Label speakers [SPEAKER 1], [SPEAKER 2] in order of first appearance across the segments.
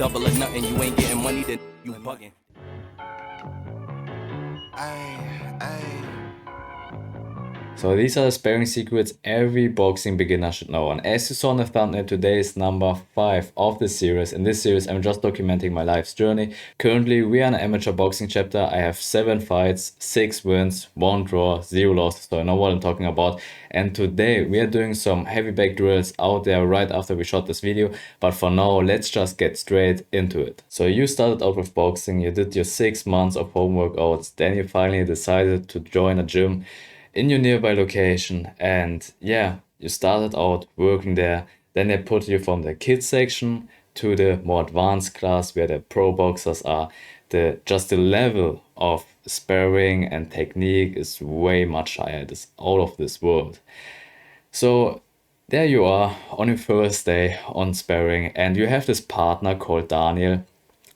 [SPEAKER 1] double or nothing. You ain't getting money, then you bugging.
[SPEAKER 2] So these are the sparring secrets every boxing beginner should know. And as you saw in the thumbnail, today is number 5 of the series. In this series, I'm just documenting my life's journey. Currently, we are an amateur boxing chapter. I have 7 fights, 6 wins, 1 draw, 0 losses. So I know what I'm talking about. And today we are doing some heavy back drills out there right after we shot this video. But for now, let's just get straight into it. So you started out with boxing, you did your 6 months of home workouts, then you finally decided to join a gym in your nearby location, and yeah, you started out working there. Then they put you from the kids section to the more advanced class where the pro boxers are. Just the level of sparring and technique is way much higher. It is out of this world. So there you are on your first day on sparring, and you have this partner called Daniel,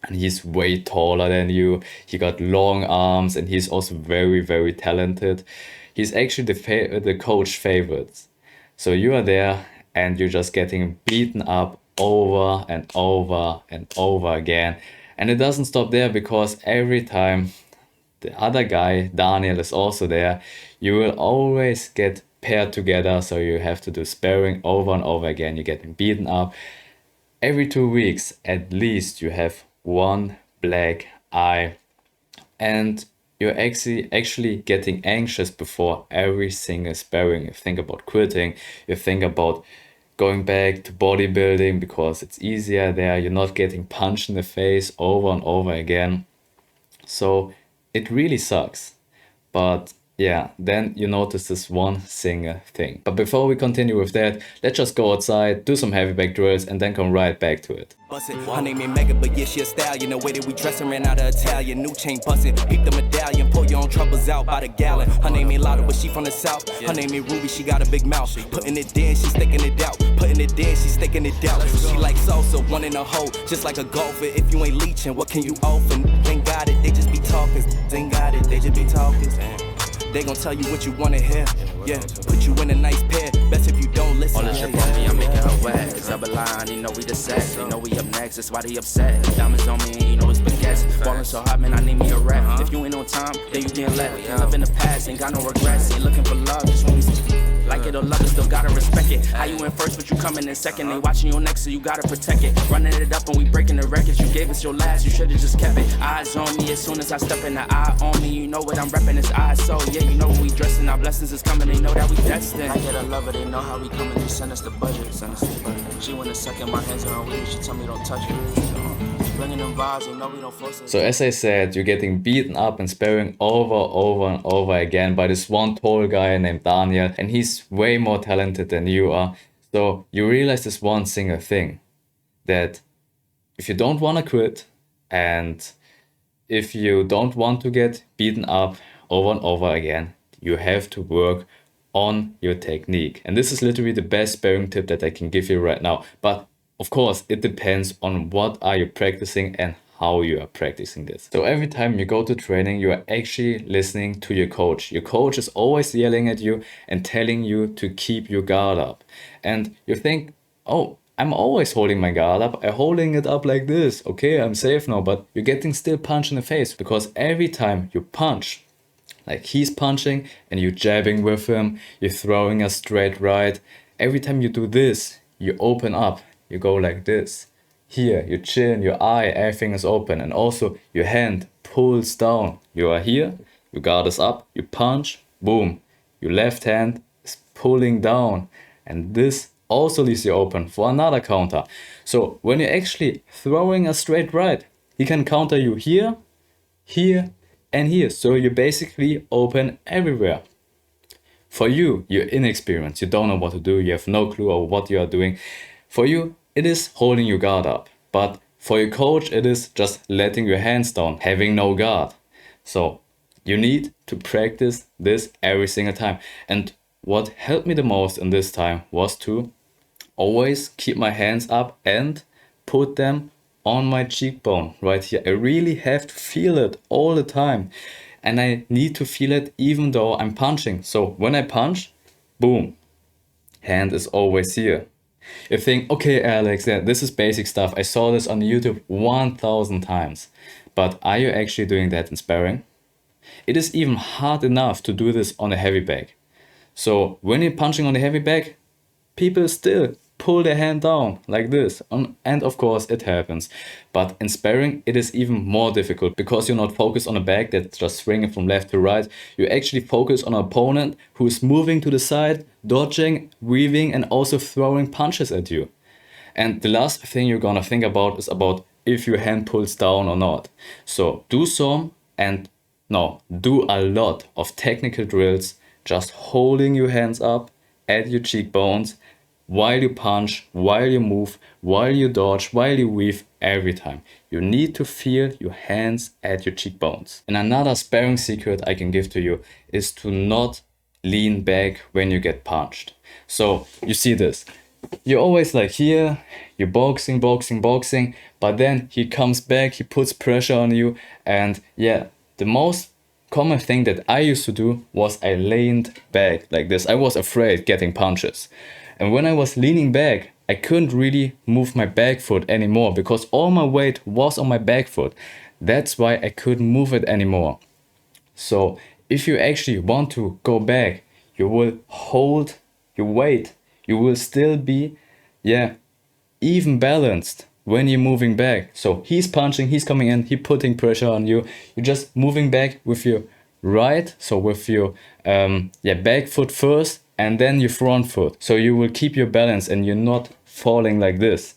[SPEAKER 2] and he's way taller than you. He got long arms, and he's also very, very talented. He's actually the coach favorite. So you are there and you're just getting beaten up over and over and over again. And it doesn't stop there, because every time the other guy, Daniel, is also there, you will always get paired together. So you have to do sparring over and over again. You're getting beaten up. Every 2 weeks, at least, you have one black eye. And you're actually getting anxious before every single sparring. You think about quitting, you think about going back to bodybuilding because it's easier there. You're not getting punched in the face over and over again. So it really sucks. But yeah, then you notice this one single thing. But before we continue with that, let's just go outside, do some heavy back drills, and then come right back to it.
[SPEAKER 1] Her name ain't Mega, but yeah, she a stallion. The way that we dressin' ran out of Italian. New chain bustin', peep the medallion. Pour your own troubles out by the gallon. Her name ain't Lotta, but she from the south. Her name ain't Ruby, she got a big mouth. Putting it in, she sticking it out. Putting it in, she sticking it out. She like salsa, one in a hole, just like a golfer. If you ain't leeching, what can you offer? Ain't got it, they just be talking. Ain't got it, they just be talking. They gon' tell you what you wanna hear. Yeah, put you in a nice pair. Best if you don't listen.
[SPEAKER 3] All this shit from me, I'm making her wet. Cause double line, you know we the set. They know we up next, that's why they upset. Diamonds on me, and you know it's baguettes. Ballin' so hot, man, I need me a rap. If you ain't on time, then you getting left. Live in the past, ain't got no regrets. Ain't looking for love, just when we like it or love it, still gotta respect it. How you in first, but you coming in second. They watching your next, so you gotta protect it. Running it up and we breaking the records. You gave us your last, you should've just kept it. Eyes on me as soon as I step in, the eye on me. You know what I'm reppin', it's eyes. So yeah, you know we dressing. Our blessings is coming, they know that we destined. I get a lover, they know how we coming. Just send us the budget, send us the budget. She wanna suck in my hands on her weed. She tell me don't touch it. Bringing them vibes, they know we don't force it.
[SPEAKER 2] So as I said, you're getting beaten up and sparring over and over again by this one tall guy named Daniel, and he's way more talented than you are. So you realize this one single thing, that if you don't want to quit, and if you don't want to get beaten up over and over again, you have to work on your technique. And this is literally the best sparring tip that I can give you right now. But of course, it depends on what are you practicing and how you are practicing this. So every time you go to training, you are actually listening to your coach. Your coach is always yelling at you and telling you to keep your guard up. And you think, oh, I'm always holding my guard up. I'm holding it up like this. Okay, I'm safe now. But you're getting still punched in the face, because every time you punch, like he's punching and you're jabbing with him, you're throwing a straight right. Every time you do this, you open up. You go like this. Here, your chin, your eye, everything is open. And also your hand pulls down. You are here, your guard is up, you punch, boom. Your left hand is pulling down. And this also leaves you open for another counter. So when you're actually throwing a straight right, he can counter you here, here, and here. So you're basically open everywhere. For you, you're inexperienced. You don't know what to do. You have no clue of what you are doing. For you, it is holding your guard up. But for your coach, it is just letting your hands down, having no guard. So you need to practice this every single time. And what helped me the most in this time was to always keep my hands up and put them on my cheekbone right here. I really have to feel it all the time. And I need to feel it even though I'm punching. So when I punch, boom, hand is always here. You think, okay, Alex, yeah, this is basic stuff. I saw this on YouTube 1000 times. But are you actually doing that in sparring? It is even hard enough to do this on a heavy bag. So when you're punching on a heavy bag, people still pull their hand down like this. And of course it happens. But in sparring, it is even more difficult because you're not focused on a bag that's just swinging from left to right. You actually focus on an opponent who is moving to the side, dodging, weaving, and also throwing punches at you. And the last thing you're gonna think about is about if your hand pulls down or not. So do a lot of technical drills, just holding your hands up at your cheekbones while you punch, while you move, while you dodge, while you weave, every time. You need to feel your hands at your cheekbones. And another sparring secret I can give to you is to not lean back when you get punched. So you see this. You're always like here, you're boxing, but then he comes back, he puts pressure on you, and yeah, the most common thing that I used to do was I leaned back like this. I was afraid getting punches. And when I was leaning back, I couldn't really move my back foot anymore because all my weight was on my back foot. That's why I couldn't move it anymore. So if you actually want to go back, you will hold your weight. You will still be, even balanced when you're moving back. So he's punching, he's coming in, he's putting pressure on you. You're just moving back with your right, so with your back foot first, and then your front foot. So you will keep your balance and you're not falling like this.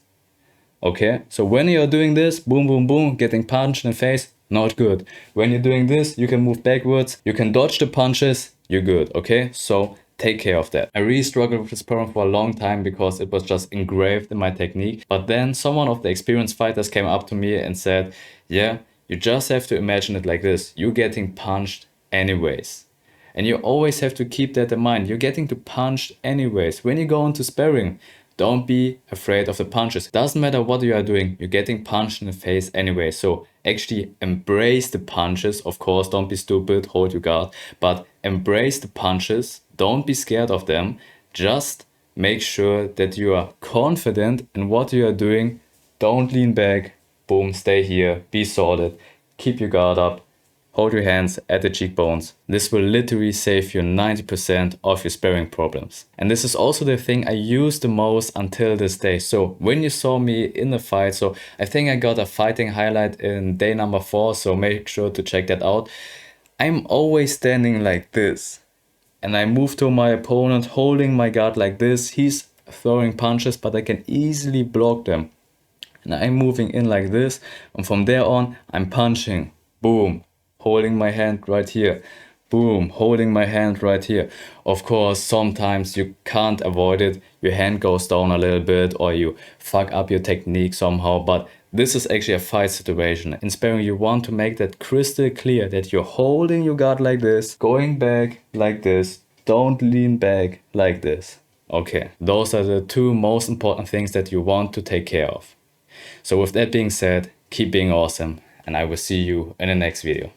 [SPEAKER 2] Okay, so when you're doing this, boom, boom, boom, getting punched in the face, not good. When you're doing this, you can move backwards, you can dodge the punches, you're good, okay? So take care of that. I really struggled with this problem for a long time because it was just engraved in my technique. But then someone of the experienced fighters came up to me and said, yeah, you just have to imagine it like this. You're getting punched anyways. And you always have to keep that in mind. You're getting to punched anyways. When you go into sparring, don't be afraid of the punches. Doesn't matter what you are doing, you're getting punched in the face anyway. So actually embrace the punches. Of course, don't be stupid, hold your guard, but embrace the punches. Don't be scared of them. Just make sure that you are confident in what you are doing. Don't lean back. Boom, stay here, be solid, keep your guard up. Hold your hands at the cheekbones. This will literally save you 90% of your sparring problems. And this is also the thing I use the most until this day. So when you saw me in the fight, so I think I got a fighting highlight in day number 4, so make sure to check that out. I'm always standing like this. And I move to my opponent holding my guard like this. He's throwing punches, but I can easily block them. And I'm moving in like this. And from there on, I'm punching. Boom. Holding my hand right here. Boom, holding my hand right here. Of course, sometimes you can't avoid it. Your hand goes down a little bit or you fuck up your technique somehow. But this is actually a fight situation. In sparring, you want to make that crystal clear that you're holding your guard like this, going back like this. Don't lean back like this. Okay, those are the 2 most important things that you want to take care of. So with that being said, keep being awesome and I will see you in the next video.